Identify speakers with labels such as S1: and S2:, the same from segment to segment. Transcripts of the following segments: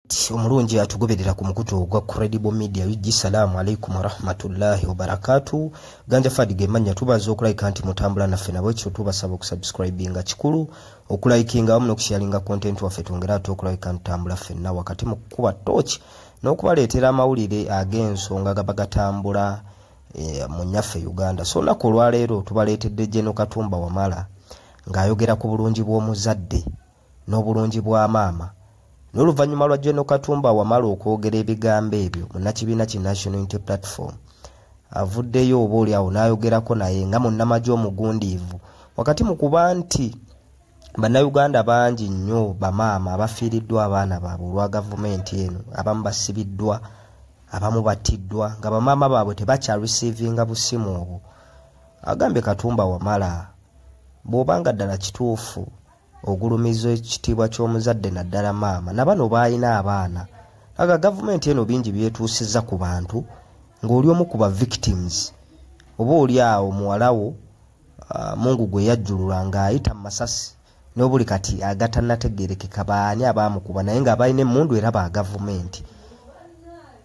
S1: omulungi atugoberera ku mukutu gwa Credible Media. Assalamu alaikum warahmatullahi wabarakatuh. Ganja Fadi gemanya tubaza okulike nti mutambula naffe nabo ekyo tubasaba okusubscribinga kikulu okulikinga wamu n'okusharinga content waffe tongera ate okulike ntambula ffenna wakati mu kuba torch n'okubaleetera amawulire ag'ensonga gabagatambula mu nyaffe Uganda. So nako olwaleero tubaleetedde General Katumba Wamala ng'ayogera ku bulungi bw'omuzadde n'obulungi bwa maama. N'oluvannyuma lwa General Katumba Wamala okwogera ebigambo ebyo munnakibiina ki National Unity Platform avuddeyo oba oli awo n'ayogerako naye nga munnamagye omugundiivu wakati mu kuba nti bannayuganda bangi nnyo bamaama abafiiriddwa abaana baabwe olwa gavumenti eno, abamu basibiddwa, abamu battiddwa nga bamaama baabwe tebakyareceivinga busimu obwo. Agambye Katumba Wamala bw'obanga ddala kituufu ogulumizo ekitiibwa ky'omuzadde naddala maama nabano baayina abaana aga gavumenti eno bingi byetuusizza ku bantu ng'oli omu ku ba victims oba oli awo muwalawo Mungu gwe yajjulula ng'ayita mu masasi n'obuli kati agatannategeerekeka baani abaamukuba naye nga balina emmundu era ba gavumenti.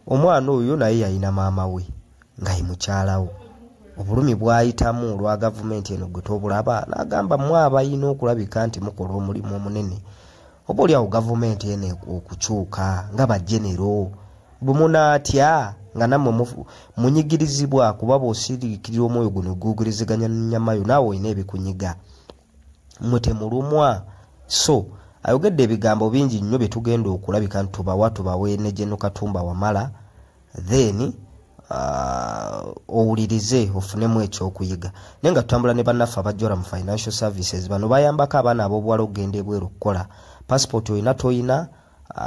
S1: Omwana oyo naye yalina maama we nga ye mukyalawo. Obulumi bwayitamu olwa gavumenti eno gwe tobulaba n'agamba mmwe abayina okulabika nti mukola omulimu omunene oba oli awo gavumenti eno okukyuka nga bajenero bwe munaatya nga nammwe munyigirizibwa kuba bw'osiriikirira omwoyo guno guguriziganya nnyamayo naawe olina ebikunyiga mmwe temulumwa. So ayogedde ebigambo bingi nnyo bye tugenda okulabika nti tubawe ne General Katumba Wamala then owulirize ofunemu ekyokuyiga. Naye nga tutambula ne bannaffe abajjora mu financial services bano bayambako abaana ab'obuwala okugenda ebweru okukola passport oyina toyina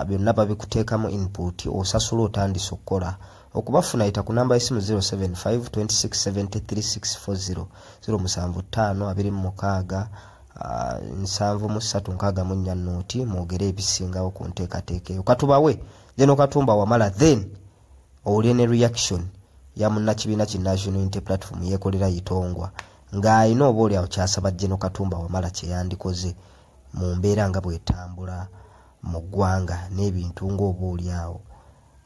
S1: byonna babikuteekamu input osasula otandise okukola. Okubafuna yita ku namba y'essimu 075 2673 640 076 noti mwogere ebisingawo ku nteekateeka eyo. Katubawe General Katumba Wamala then owulire ne reaction ya munnakibiina ki National Unity Platform yeekolera Yitongwa ng'ayina oba oli awo kyasaba General Katumba Wamala kye yandikoze mu mbeera nga bw'etambula mu ggwanga n'ebintu ng'oba oli awo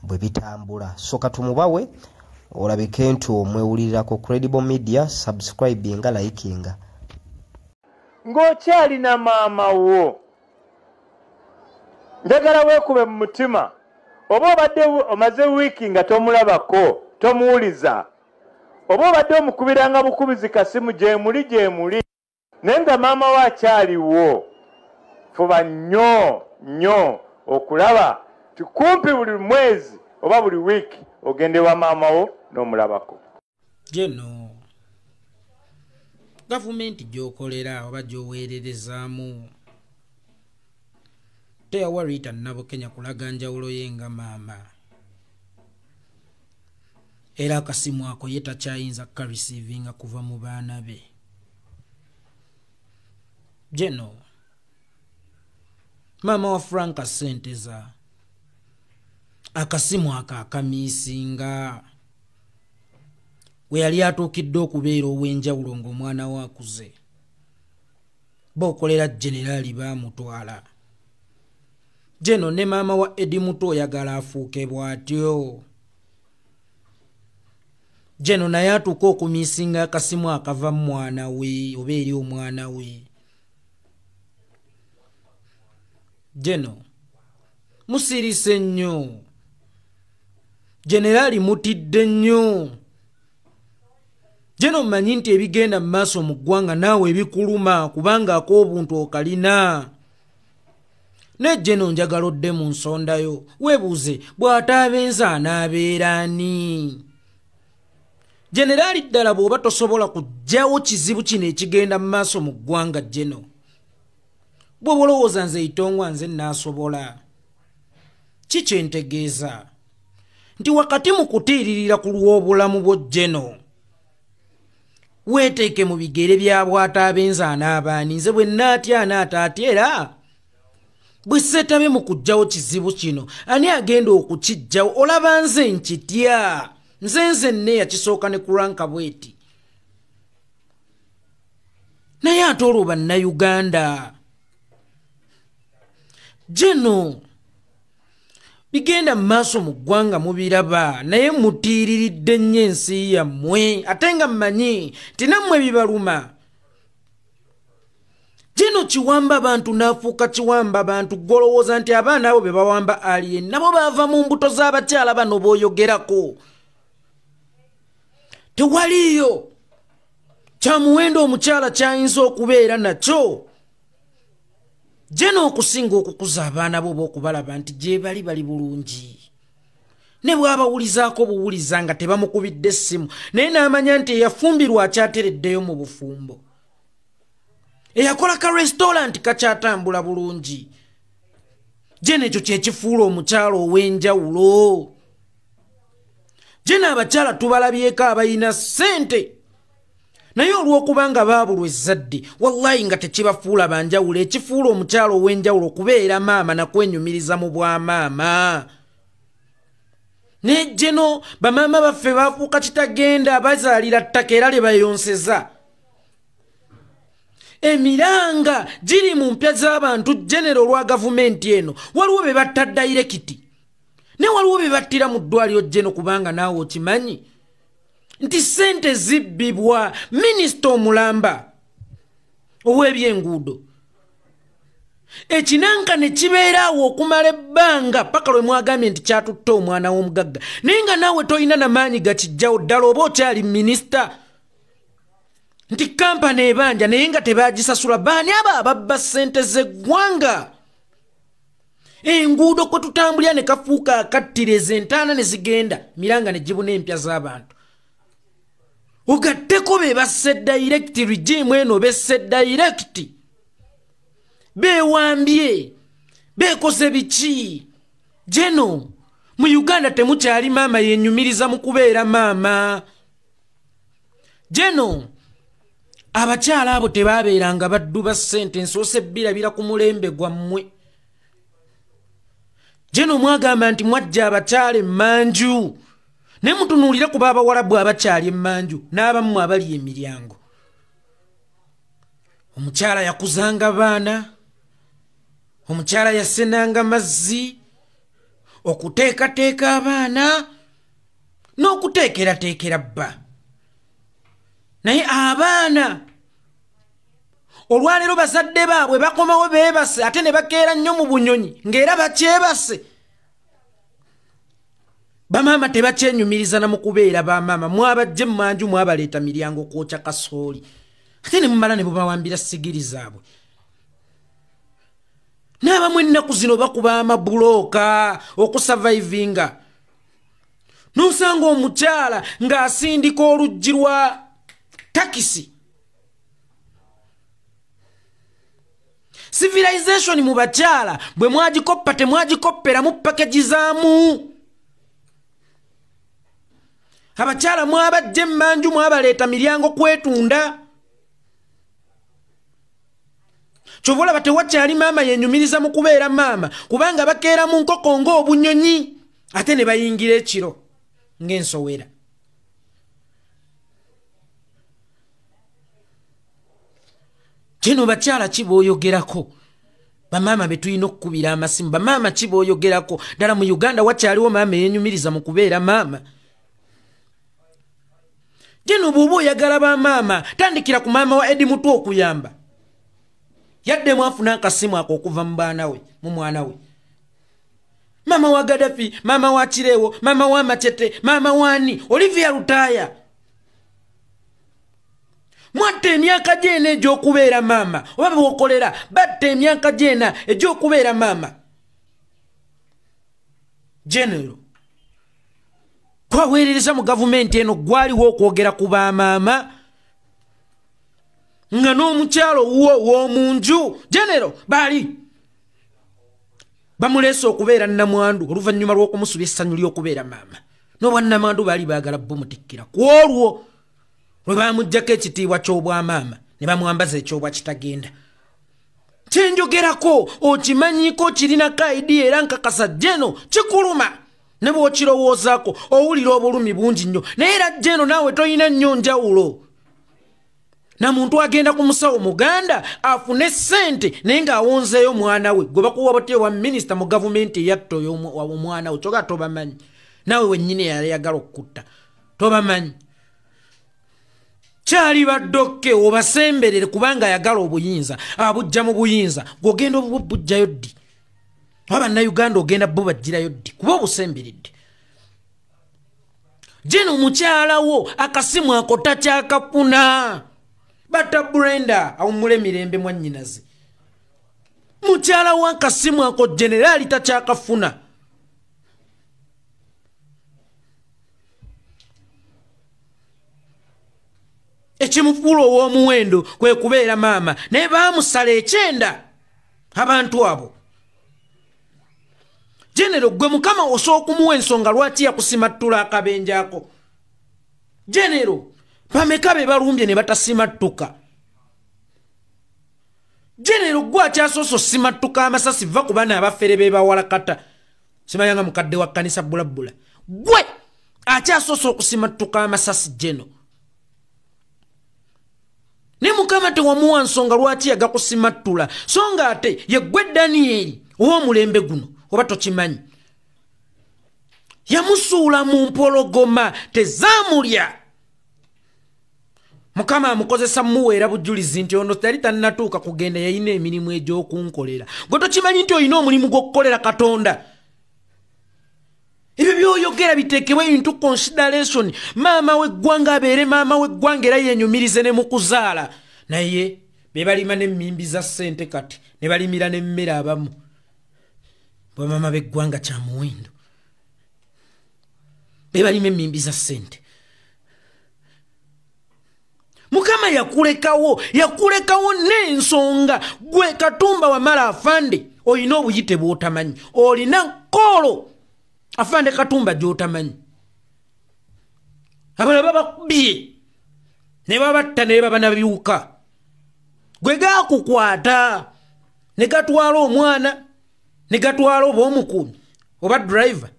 S1: bwe bitambula. So katumubawe olabike nti omwewulirirako Credible Media, subscribinga, likinga.
S2: Ng'okyalina maama wo njagala weekube mu mutima oba obadde omaze wiiki nga tomulabako tomuwuliza oba obadde omukubiranga bukubizi kasimu gyemuli naye nga maama we akyaliwo fuba nnyo okulaba tikumpi buli mwezi oba buli wiiki ogende wa maama wo n'omulabako.
S3: Jeno gavumenti gy'okolera oba gy'oweererezaamu teyawa Rita Nabo Kenya kulaga njawulo ye nga maama era akasimu ako ye takyayinza kukarisiivinga kuva mu baana be. Jeno maama wa Franka Senteza akasimu akamiisinga we yali atuukidde okubeera ow'enjawulo ng'omwana we akuze b'okolera generali baamutwala. Jeno ne maama wa Edi Muto oyagala afuuke bw'atyo. Jeno naye atuuka okumiisinga akasimu akava mu mwana we oba eri omwana we. Jeno musirise nnyo. Generali mutidde nnyo. Jeno mmanyi nti ebigenda mu maaso mu ggwanga naawe ebikuluma kubanga ak'obuntu okalina. Ne Jeno njagala odde mu nsondayo weebuuze bw'ataabenza anaabeera ani? Generali ddala bw'oba tosobola kuggyawo kizibu kino ekigenda mu maaso mu ggwanga Jeno bw'oba olowooza nze Yitongwa nze naasobola ki kyentegeeza nti wakati mu kutiiririra ku lw'obulamu bwo Jeno weeteeke mu bigere bya bw'ataabenza anaabaani nze bwe nnaatya anaataatyera bwe seetabe mu kuggyawo kizibu kino ani agenda okukijjawo? Olaba nze nkitya nze yakisooka ne kuranka bweti naye ate olwo bannayuganda Jeno bigenda maaso mu ggwanga mubiraba naye mutiiriridde nnyo ensi yammwe ate nga mmanyi nti nammwe bibaluma. Jeno kiwamba abantu n'afuuka kiwamba abantu golowooza nti abaana abo be bawamba alien nabo baava mu mbuto z'abakyala bano b'oyogerako. Tewaliyo kyamuwendo omukyala kyayinza okubeera nakyo. Jeno okusinga okukuza abaana bo b'okubalaba nti gye bali bulungi. Ne bw'abawulizaako buwuliza nga tebamukubidde essimu naye n'amanya nti eyafumbirwa akyatereddeyo mu bufumbo. Eyakola ka restaurant kakyatambula bulungi. Jeno ekyo kyekifuula omukyala ow'enjawulo. Jeno abakyala tubalabyeko abayina ssente. Naye olw'okubanga baabulwa ezzadde wallahi nga tekibafuula banjawulo ekifuula omukyala ow'enjawulo okubeera maama nakwenyumiriza mu bwamaama. Ne Jeno bamaama baffe baafuuka kitagenda bazaalira ttaka era lye bayonseza. Emiranga giri mu mpya z'abantu genero lwa gavumenti eno waliwo be batta dayirekiti ne waliwo be battira mu ddwaliro Jeno kubanga naawe okimanyi nti ssente zibbibwa. Minisita omulamba ow'ebyenguudo ekinanka ne kibeeraawo okumala ebbanga paka lwe mwagambye nti kyatutte omwana w'omugagga naye nga naawe tolina namaanyi gakijjawo ddala oba okyali minisita nti kampani ebanja naye nga tebaagisasula. Baani abo ababba ssente z'eggwanga? Enguudo kwe tutambulira ne kafuuka akattireza entaana ne zigenda miranga ne gibuna empya z'abantu. Ogatteko be basse direct regime eno besse direct beewambye beekoze biki? Jeno mu Uganda temukyali maama yenyumiriza mu kubeera maama. Jeno abakyala abo tebaabeeranga baddu ba ssente nsoose birabira ku mulembe gwammwe. Jeno mwagamba nti mwajja abakyala emmanju ne mutunuulire kuba abawalabu abakyali emmanju n'abamu abali emiryango. Omukyala yakuzanga baana, omukyala yasenanga mazzi, okuteekateeka abaana n'okuteekerateekera bba. Naye abaana olwaleero bazadde baabwe bakomawo beebase ate ne bakeera nnyo mu bunyonyi ng'era bakyebase. Bamaama tebakyenyumiriza na mu kubeera bamaama mwabajje mmanju mwabaleeta miryango kwokya kasooli ate ne mumala ne bubawambira sigiri zaabwe. N'abamu ennaku zino bakuba amabulooka okusavaivinga. N'osanga omukyala ng'asindika oluggi lwa takisi. Civilization mu bakyala bwe mwagikoppa temwagikopperamu package zaamu. Abakyala mwabajje emmanju mwabaleeta miryango kwetunda. Kyova olaba tewakyali maama yenyumiriza mu kubeera maama kubanga bakeera mu nkoko ng'obunyonyi ate ne bayingira ekiro ng'ensowera. Kino bakyala kibooyogerako bamaama be tulina okukubira amasimu. Bamaama kibooyogerako ddala mu Uganda wakyaliwo maama yenyumiriza mu kubeera maama. Jeno bw'oba oyagala bamaama tandikira ku maama wa Edi Mutu okuyamba. Yadde mwafuna akasimu ako okuva mu baana we mu mwana we. Maama wa Gaddafi, maama wa Kireewo, maama wa Machete, maama wani Olivia Lutaya. Mwatta emyaka gyena egy'okubeera maama oba bw'okolera batta emyaka gyena egy'okubeera maama. General twaweerereza mu gavumenti eno gwaliwo okwogera ku bamaama nga n'omukyalo wo w'omunju General baali bamuleese okubeera nnamwandu oluvannyuma lw'okumusuba essanyu ly'okubeera maama n'obwannamandu baali baagala bumutikkira ku olwo lwe baamuggyako ekitiibwa ky'obwamaama ne bamwambaza ekyobwa kitagenda. Kyenjogerako okimanyiiko kirinako idea era nkakasa Jeno kikuluma ne bw'okirowoozaako owulira obulumi bungi nnyo naye era Jeno naawe toyina nnyo njawulo na muntu agenda ku musawo muganda afune sente naye ng'awonzeeyo mwana we gwe bakuwa batye wa minisita mu gavumenti eyatto omwana we kyoga tobamanyi naawe wennyini yayagala okutta tobamanyi kyali baddokke obasemberere kubanga ayagala obuyinza abujja mu buyinza gw'ogenda obubujjayo ddi abannayuganda ogenda bo bajjirayo ddi kuba obusemberedde jeno mukyalawo akasimu ako takyakafuna bata Brenda awumule mirembe mwannyinazi mukyalawo akasimu ako generali takyakafuna ekimufuula ow'omuwendo kwe kubeera maama naye baamusala ekyenda abantu abo Genero gwe mukama osooka kumuwa ensonga lwaki yakusimattula akabenje ako Genero bameka be balumbye ne batasimattuka Genero gwe akyasoose simattuka amasasi va ku bana abafere be bawalakata simayanga mukadde wa kkanisa bulabula gwe akyasoose okusimattuka amasasi Geno ne mukama tewamuwa nsonga lwaki yagakusimattula so nga ate ye gwe Danieli ow'omulembe guno oba tokimanyi yamusuula mu mpologoma tezaamulya mukama amukozesa muweera bujulizi nti ono tali tannatuuka kugenda yalina emirimu egy'okunkolera gwe tokimanyi nti olina omulimu gw'okukolera Katonda ebyo byoyogera biteekebwe into consideration maama w'eggwanga abeere maama w'eggwanga era yenyumirize ne mu kuzaala naye be balima n'emmimbi za ssente kati ne balimira n'emmere abamu bamama b'eggwanga kya muwendo be balima emmimbi za ssente mukama yakulekawo n'ensonga gwe Katumba Wamala afande olina obuyite bw'otamanyi olina nkolo afande Katumba gy'otamanyi abala babakubye ne babatta ne babanabyuka gwe gaakukwata ne gatwala omwana ne gatwala oba omukumi oba driver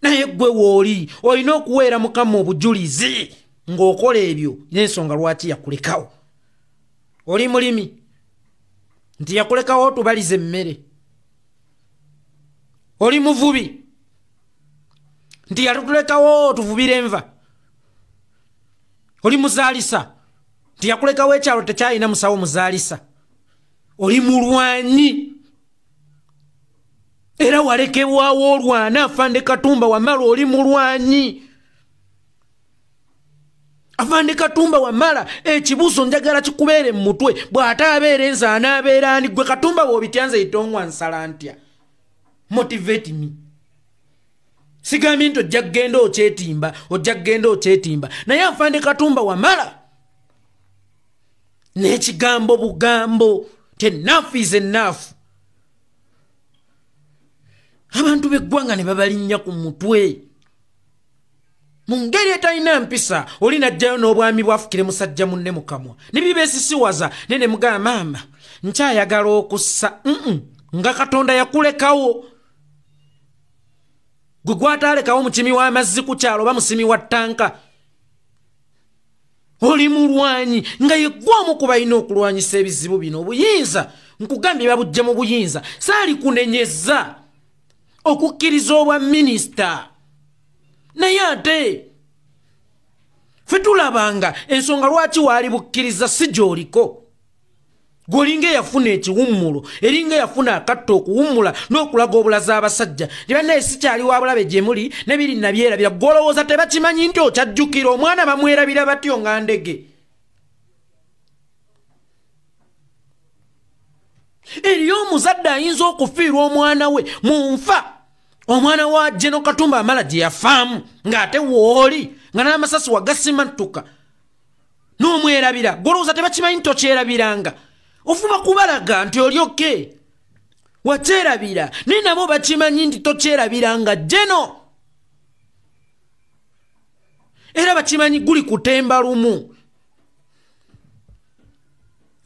S3: naye gwe wooli olina okuweera mukama obujulizi ng'okola ebyo n'ensonga lwaki yakulekawo oli mulimi nti yakulekawo otubalize emmere oli muvubi nti yatulekawo otuvubire enva oli muzaalisa nti yakulekawo ekyalo tekyalina musawo muzaalisa oli mulwanyi era walekebwawo olwana afande Katumba Wamala oli mulwanyi afande Katumba Wamala ekibuuzo njagala kikubeere mu mutwe bw'ate abeera enza anaabeera ani gwe Katumba bw'obityanze itongwa nsala ntya motivate me sigambye nti ojja kugenda okyetimba naye afande Katumba Wamala n'ekigambo bugambo ti enough is enough abantu b'eggwanga ne babalinnya ku mutwe mu ngeri etalina mpisa oli najjayo n'obwami bwafukire musajja munne mukamwa ne bibeesisiwaza ne mugamba maama nkyayagala okussa nga Katonda yakulekawo gwe gwataalekawo mukimi w'amazzi ku kyalo oba musimi wa ttanka oli mulwanyi nga yeggwamu ku balina okulwanyisa ebizibu bino obuyinza nkugambye babujja mu buyinza saali kunenyeza okukkiriza obwa minisita naye ate ffe tulabanga ensonga lwaki waali bukkiriza si gy'oliko gwolinga eyafuna ekiwummulo eringa eyafuna akatto okuwummula n'okulaga obulaza abasajja libannaye sikyali wa bulabe gye muli ne biri nabyerabira gwolowooza tebakimanyi nti okyajjukira omwana bamwerabira batyo nga ndege eriyo omuzadde ayinza okufiirwa omwana we mu nfa omwana wa General Katumba Wamala gye yafaamu ng'ate wooli nga n'amasasi wagasimattuka n'omwerabira gwolowooza tebakimanyi nti okyerabiranga ofuba kubalaga nti oli oke wakyerabira naye nabo bakimanyi nti tokyerabiranga Geno era bakimanyi guli kutemba lumu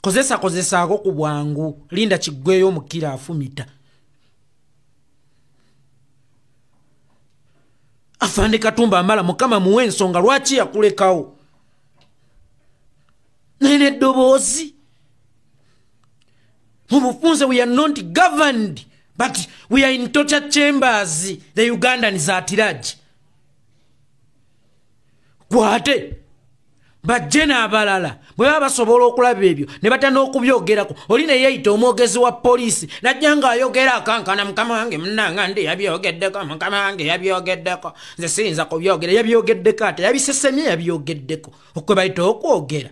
S3: kozesaako ku bwangu linda kiggweyo omukira afumita afande Katumba Wamala mukama muwe ensonga lwaki yakulekawo nene dobozi mubufunze we are not governed but we are in torture chambers the Ugandans are tiraji kwate bajena abalala bwe basobola okulaba ebyo ne batana okubyogerako oli ne yeeyita omwogezi wa poliisi najjanga ayogera akankana mukama wange munnanga ndi yabyogeddeko mukama wange yabyogeddeko nze siyinza kubyogera yabyogeddeko ate yabisesemye yabyogeddeko okwe bayita okwogera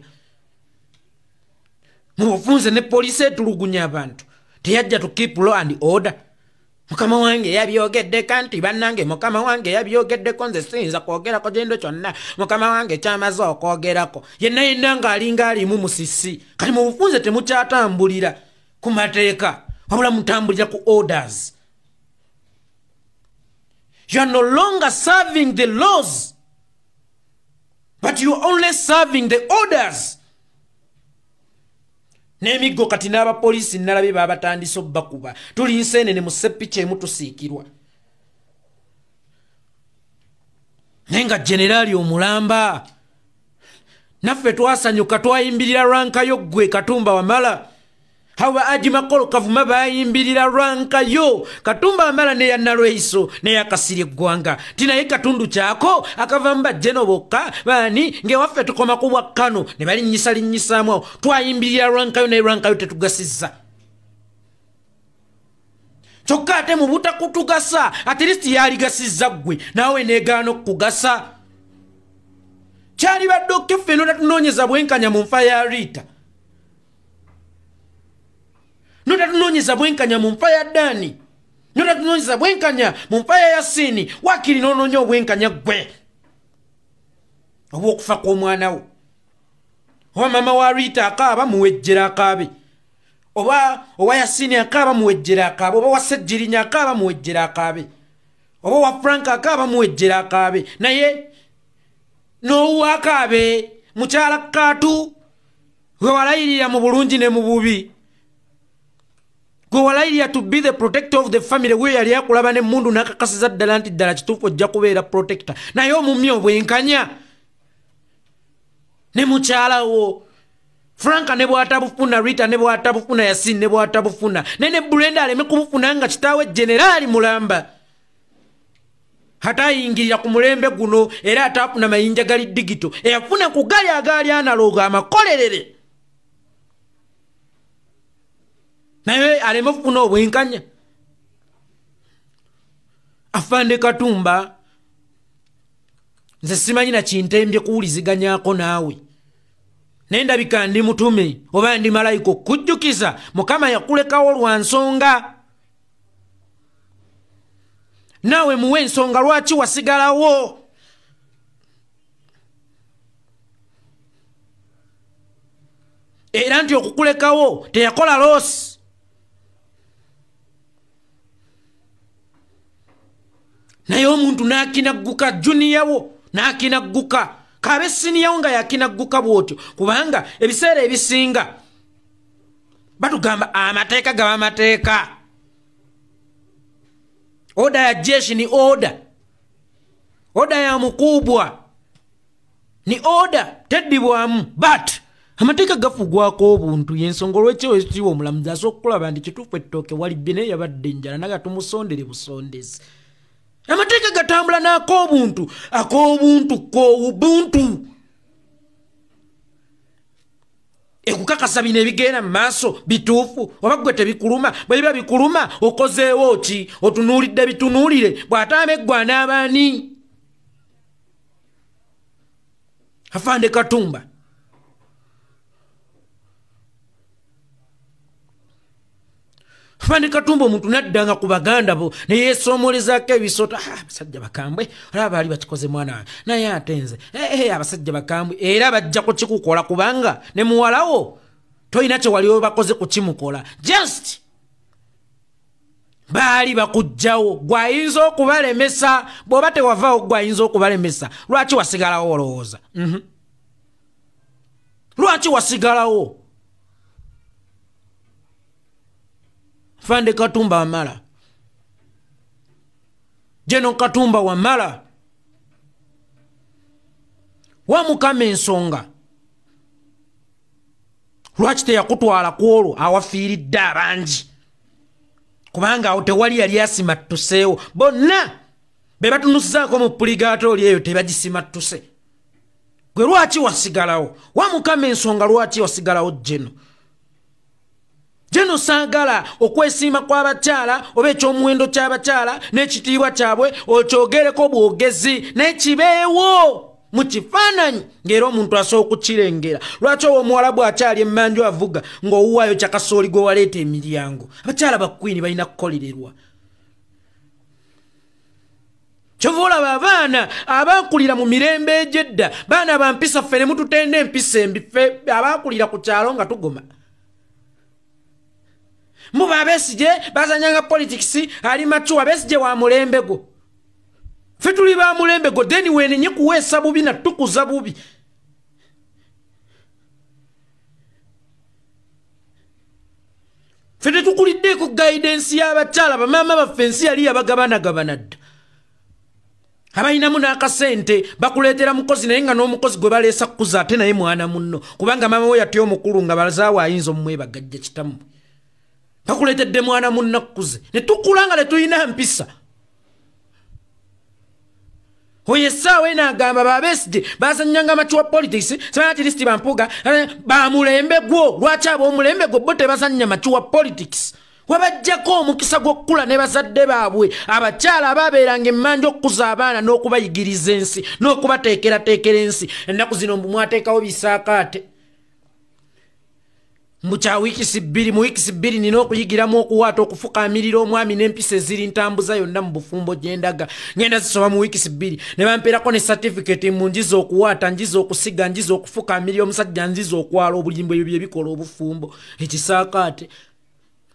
S3: mubufunze ne poliisi etulugunya abantu teyajja to keep law and order mukama wange yabyogeddeko anti bannange mukama wange yabyogeddeko nze siyinza kwogerako gyendo kyonna mukama wange kyamaze okwogerako yenna ng'alinga alimu musisi kati mubufunze temukyatambulira ku mateeka wabula mutambulira ku orders. You are no longer serving the laws but you are only serving the orders. Nemigo kati n'aba poliisi nalabe babatandise obbakuba tuli nseenene mu seppichi emu tusiikirwa nenga generali omulamba naffe twasanyuka twayimbirira Lwankayo gwe Katumba Wamala hawa aji makolo kavuma bayimbirira Lwankayo Katumba Wamala ne ya Nalweyiso ne ya Kasirye Gwanga tinaye katundu kyako akavamba jeno bokka bani nge waffe tukoma kubwa kano ne bali nnyisaamu twayimbirira Lwankayo ne Lwankayo tetugasiza kyokka ate mu butakutugasa at least yaligasiza gwe naawe neegaana okugasa kyali badde okeffe notatunoonyeza bwenkanya mu nfa ya Rita notatunoonyeza bwenkanya mu nfa ya Dani notatunoonyeza bwenkanya mu nfa ya Yasini wakiri noonoonya obwenkanya gwe obw'okufa kw'omwana wo oba mama wa Rita akaaba muwejjera akaabe oba Yasini akaaba muwejjera akaabe oba wa Sejjirinya akaaba muwejjera akaabe oba wa Frank akaaba muwejjera akaabe naye n'owa akaabe mukyala Kaatu gwe walayirira mu bulungi ne mu bubi gwe walayirira to be the protector of the family we yali akulaba n'emmundu n'akakasiza ddala nti ddala kituufu ojja kubeera protector naye omummi obwenkanya ne mukyala wo Franka ne bwatabufuna Rita ne bwatabufuna Yasini ne bwatabufuna nene Brenda aleme kubufuna nga kitaawe generali mulamba hatayingirira ku mulembe guno era atafuna mayinja gali digital eyafuna ku gali agali analoga amakolerere naye aleme kufuna obwenkanya Afande Katumba nze simanyi na kintembye kuwuliziganyako naawe nenda bikandi mutume oba ndi malayika okujjukiza Mukama yakulekawo lwa nsonga nawe muwe ensonga lwaki wasigalawo era nti okukulekawo teyakola losi naye omuntu n'akinagguka juniyawo n'akinagguka kabe siniyawo nga yakinagguka bwotyo kubanga ebiseera ebisinga batugamba amateeka gaba amateeka oda ya jeshi ni oda ya mukubwa ni oda teddibwamu but amateeka gafugwako obuntu yensonga lwekyo ekitiibwa omulamuzi asobola okulaba nti kituufu ettooke walibye naye yabadde enjala naga tumusondere busondezi amateeka gatambula n'ak'obuntu k'obuntu ekukakasa bino ebigenda mu maaso bituufu oba ggwe tebikuluma bwe biba bikuluma okozeewo ki otunuulidde bitunuulire bw'atama eggwa n'abaani Afande Katumba Afande Katumba omuntu naddanga ku baganda bo ne yeesoomolezaako ebisota abasajja bakambwe olaba baali bakikoze mwana wange naye ate nze abasajja bakambwe era bajja kukikukola kubanga ne muwalawo toyina kye wali bakoze kukimukola just baali bakujjawo gwayinza okubalemesa bw'oba tewavaawo gwayinza okubalemesa lwaki wasigalawo olowooza lwaki wasigalawo Afande Katumba Wamala Jeno Katumba Wamala wamukama ensonga lwaki teyakutwala ku olwo awafiiridde abangi kubanga awo tewali yali asimattuseewo bonna be batunusizaako mu puligaatooli eyo tebagisimattuse gwe lwaki wasigalawo wamukama ensonga lwaki wasigalawo Jeno saagala okwesiima kw'abakyala oba ekyomuwendo ky'abakyala n'ekitiibwa kyabwe okyogereko bwogezi naye kibeewo mu kifaananyi ng'era omuntu asobola okukirengera lwaki owo omuwala bw'akyali emmanju avuga ng'owuwaayo kyakasooli gwe waleeta emiryango abakyala bakwini balina kukolererwa kyova olaba abaana abaakulira mu mirembe egy'edda baana bampisa ffe ne mututenda empisa embi ffe abaakulira ku kyalo nga tugoma muba Besigye bazanyanga politics ali machuwa Besigye wa mulembego ffe tuli ba mulembego deni wenenye kuweesa bubi na tukuza bubi ffe tetukulidde ku guidance y'abakyala bamaama baffe ensi yali yabagabana dda abayinamu n'akasente bakuleetera mukozi naye nga n'omukozi gwe baleesa kukuza ate naye mwana munno kubanga maama we yatya omukulu nga bazaawo ayinza omumwebagajja kitamu bakuleetedde mwana munna kukuze ne tukulanga ne tulina mpisa oyo essaawa enagamba ba Besigye bazanyanga amachuwa politics sabati listi bampuga bamulembe gwo lwaki ab'omulembe gwo bo tebazanya machuwa politics wabajjako omukisa gw'okukula ne bazadde baabwe abakyala ababeeranga emmanju okukuza abaana n'okubayigiriza ensi n'okubateekerateekera ensi ennaku zino mbu mwateekawo bisaakaate mbucha wiikisi bbiri mu wiikisi bbiri nina okuyigiramu okuwaata okufukaamirira omwami n'empisa eziri ntambuza yonna mu bufumbo gyendaga ngenda zisoba mu wiikisi bbiri ne bampeerako ne certificate mu njiza okuwaata njiza okusiga njiza okufukaamirira omusajja njiza okwala obulimbo ebyo bye bikola obufumbo ekisaakaate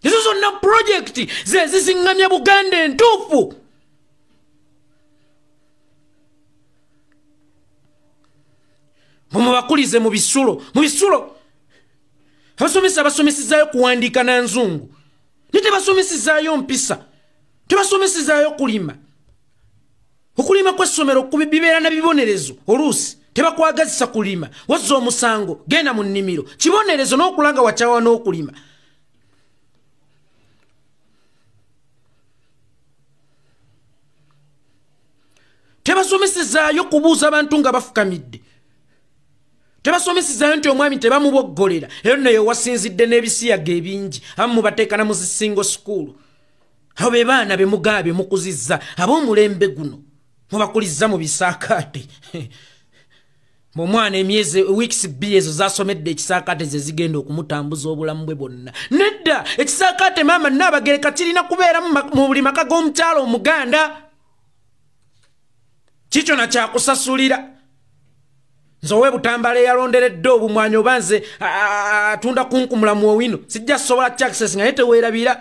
S3: ezo zonna projekiti ze zisiŋŋamya Buganda entuufu mumubakulize mu bisulo abasomesa basomesizaayo kuwandiika na nzungu ne tebasomesizaayo mpisa tebasomesizaayo kulima okulima kw'essomero bibeera na bibonerezo oluusi tebakwagazisa kulima wazza omusango genda mu nnimiro kibonerezo n'okulanga wakyawa n'okulima tebasomesizaayo kubuuza abantu nga bafukamidde tebasomesizaayo nti omwami tebamuboggolera era nayo wasinzidde n'ebisiyaga ebingi abamu bateekana mu zisingo sikuulu abo be baana be mugabe mukuzizza ab'omulembe guno mubakulizza mu bisaakaate omwana emyezi weeks bbiri ezo zasomedde ekisaakaate ze zigenda okumutambuza obulamu bwe bwonna nedda ekisaakaate maama Nnaabagereka kirina kubeera mu buli maka g'omukyalo omuganda kikyo nakyakusasulira nzowe Butambala eyalonderedde obumwanyi oba nze atunda kunkumula mu owino sijja sobola access nga teweerabira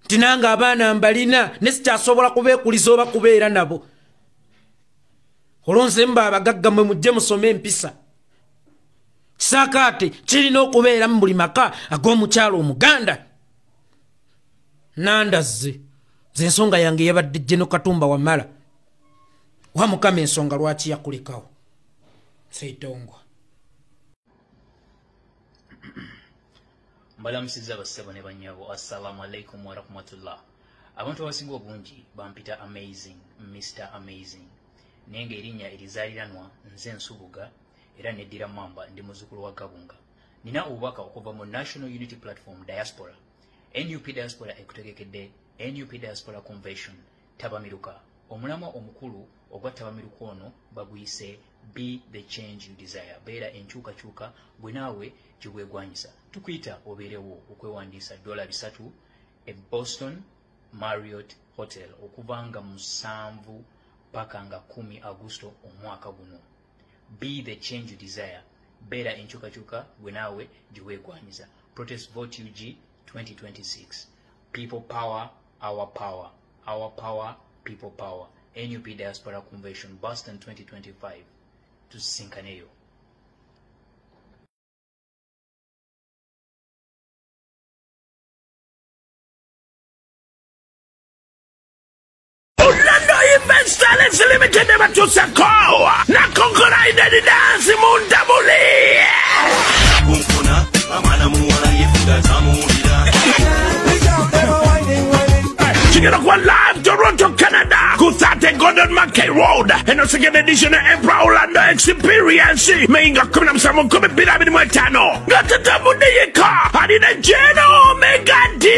S3: nti nange abaana mbalina ne sikyasobola kubeekuliza oba kubeera nabo olonze mba abagagga mwe mujje musome empisa kisaakaate kirina okubeera mu buli maka ag'omukyalo omuganda nandazze ze ensonga yange yabadde Jeno Katumba Wamala wamukama ensonga lwaki yakulekawo Seitongwa
S4: mbalamusiza bassebo ne bannyabo assalamu alaikum wa rahmatullah abantu abasinga obungi bampita amazing Mr. Amazing naye ng'erinnya erizaaliranwa nze Nsubuga era neddira Mamba ndi muzzukulu wa Gabunga nina obubaka okuva mu National Unity Platform Diaspora NUP Diaspora ekutegekedde NUP Diaspora Convention Tabamiruka omulamwa omukulu ogwa Tabamiruka ono baguyise Be the Change You Desire beera enkyukakyuka gwe naawe gyebwegwanyisa tukuyita obeerewo okwewandiisa $3 e Boston Marriott Hotel okuva nga 7 paka nga 10 Agusto omwaka guno Be the Change You Desire beera enkyukakyuka gwe naawe gyebwegwanyisa Protest Vote UG 2026 People Power Our Power Our Power People Power NUP Diaspora Convention Boston 2025 tusisinkaneyo
S3: Orlando
S5: Events Talents Limited Batusako. Nakonkola idadi dance mundabuli. Chicken One Live, Toronto, Canada. Kusate Gordon Mackay Road. And also get edition of Emperor Orlando Experience. Mainga kumina msamu kumi piramidi mwetano. Gata tabu niyeka. Adina Jeno Omega D.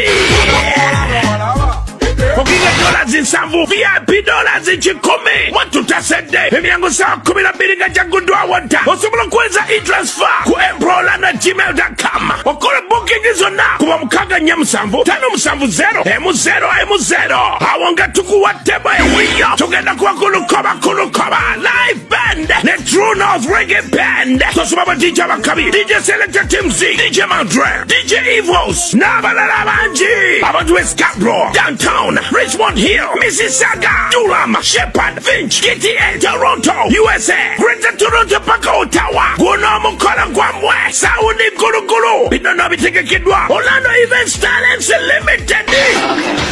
S5: Okinga dollars in Sambu, VIP dollars in Chikome. What to tasende? Emiango saa kumina biringa jangundua wanta. Osumulo kweza e-transfer. Ku emperorlando@gmail.com. Wakole booking izo na. Kuwa mkaga nyamusambu. Tano musambu 0. M0. Awanga tuku wateba ewiyo. Tugenda kwa kulukoba. Live band. Ne True North Reggae Band. Tosubaba DJ Makabi. DJ Selector Tim Z. DJ Mandre. DJ Evos. Nabalala Banji. Abantu Escabro. Downtown. Richmond Hill, Mississauga, Durham, Shepherd, Finch, GTA, Toronto, USA, Greater Toronto, Paka, Ottawa, Gunomo, Kolangwamwe, Saudi, Guru, Bidono, Bitega Kidwa, Orlando Events Talents Limited.